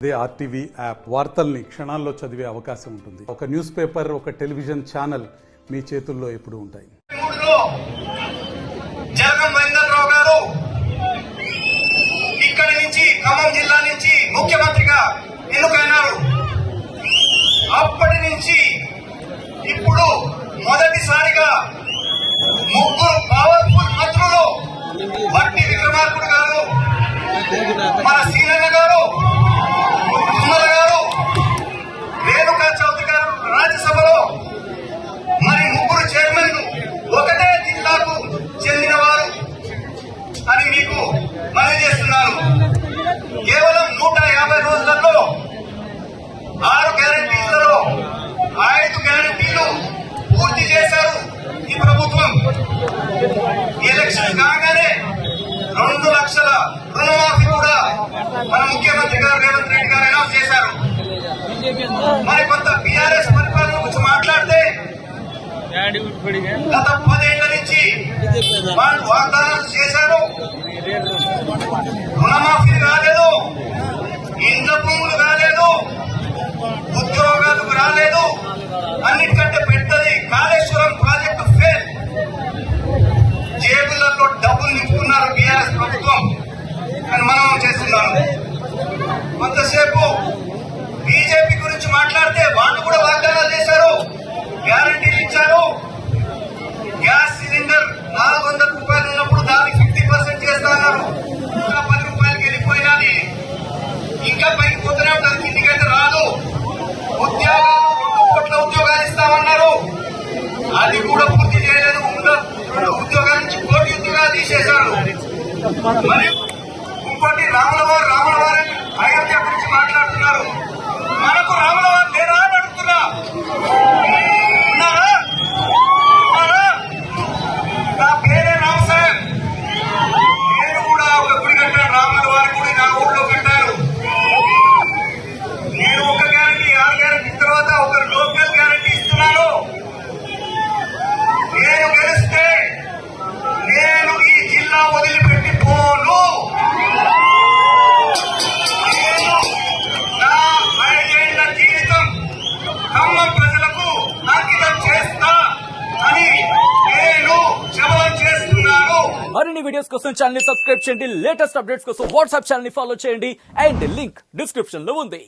అదే RTV app వార్తల్ని క్షణాల్లో చదివే అవకాశం ఉంటుంది. ఒక న్యూస్ పేపర్, ఒక టెలివిజన్ ఛానల్ మీ చేతుల్లో ఎప్పుడూ ఉంటాయి. జగన్ మహేంద్రరావు గారు ఇక్కడి నుంచి ఖమ్మం జిల్లా నుంచి ముఖ్యమంత్రిగా ఎన్నికైనారు. అప్పటి నుంచి ఇప్పుడు మొదటిసారిగా ముగ్గురు పవర్ఫుల్ మంత్రులు భట్టి విక్రమార్కుడు గారు, మన సీనన్న గారు, తుమ్మల గారు, రేణుకా చౌదరి గారు రాజ్యసభలో మరి ముగ్గురు చైర్మన్లు ఒకటే జిల్లాకు చెందిన వారు అని మీకు మనవి చేస్తున్నాను. కేవలం 150 రోజులలో 6 గ్యారంటీలలో 5 గ్యారంటీలు పూర్తి చేశారు ఈ ప్రభుత్వం. ఎలక్షన్ కాగానే 2 లక్షల రుణమాఫీ కూడా మన ముఖ్యమంత్రి గారు రేవంత్ రెడ్డి గారు అనౌన్స్ చేశారు. మరి కొంత బీఆర్ఎస్ పరిపాలన గురించి మాట్లాడితే గత 10 ఏళ్ల నుంచి వాళ్ళు వాగ్దానాలు చేశారు. రుణమాఫీ రాలేదు, ఇండ్ల భూములు రాలేదు, ఉద్యోగాలు రాలేదు, అన్నిటికంటే పెద్దది కాళేశ్వరం ప్రాజెక్టు ఫెయిల్. జేబులలో డబ్బులు నింపుకున్నారు బీఆర్ఎస్ ప్రభుత్వం అని మనం చేస్తున్నాం. కొంతసేపు బీజేపీ గురించి మాట్లాడితే వాళ్ళు కూడా వాగ్దానాలు చేశారు, గ్యారంటీలు ఇచ్చారు. గ్యాస్ సిలిండర్ 400 రూపాయలు ఉన్నప్పుడు దాన్ని 50% చేస్తున్నారు. ఇంకా 10 రూపాయలకి వెళ్ళిపోయినది. ఇంకా పైకి పోతూనే ఉంటుంది, కిందికైతే రాదు. ఉద్యోగాలు 2 కోట్ల ఉద్యోగాలు ఇస్తామన్నారు, అది కూడా పూర్తి చేయలేదు. 2 ఉద్యోగాల నుంచి 1 కోటి ఉద్యోగాలు తీసేశారు. మరి ఇంకోటి రాములవారు అయోధ్య గురించి మాట్లాడుతున్నారు. మనకు రాములవారు లేరా అని అడుగుతున్నా. ఉన్నారా? నా పేరే రామసాహెబ్. నేను కూడా ఒక గుడి కట్టాను, రాముల వారి గుడి నా ఊళ్ళో కట్టాను. నేను ఒక గ్యారంటీ, 6 గ్యారంటీ తర్వాత ఒక లోకల్ గ్యారంటీ ఇస్తున్నాను. నేను గెలిస్తే నేను ఈ జిల్లా వదిలిపెట్టి పోను. నేను నా 5 ఏళ్ల జీవితం ఖమ్మం ప్రజలకు అంకితం చేస్తా అని నేను శపథం చేస్తున్నాను. మరిన్ని వీడియోస్ కోసం ఛానల్ ని సబ్స్క్రైబ్ చేయండి. లేటెస్ట్ అప్డేట్స్ కోసం వాట్సాప్ ఛానల్ ని ఫాలో చేయండి. అండ్ లింక్ డిస్క్రిప్షన్ లో ఉంది.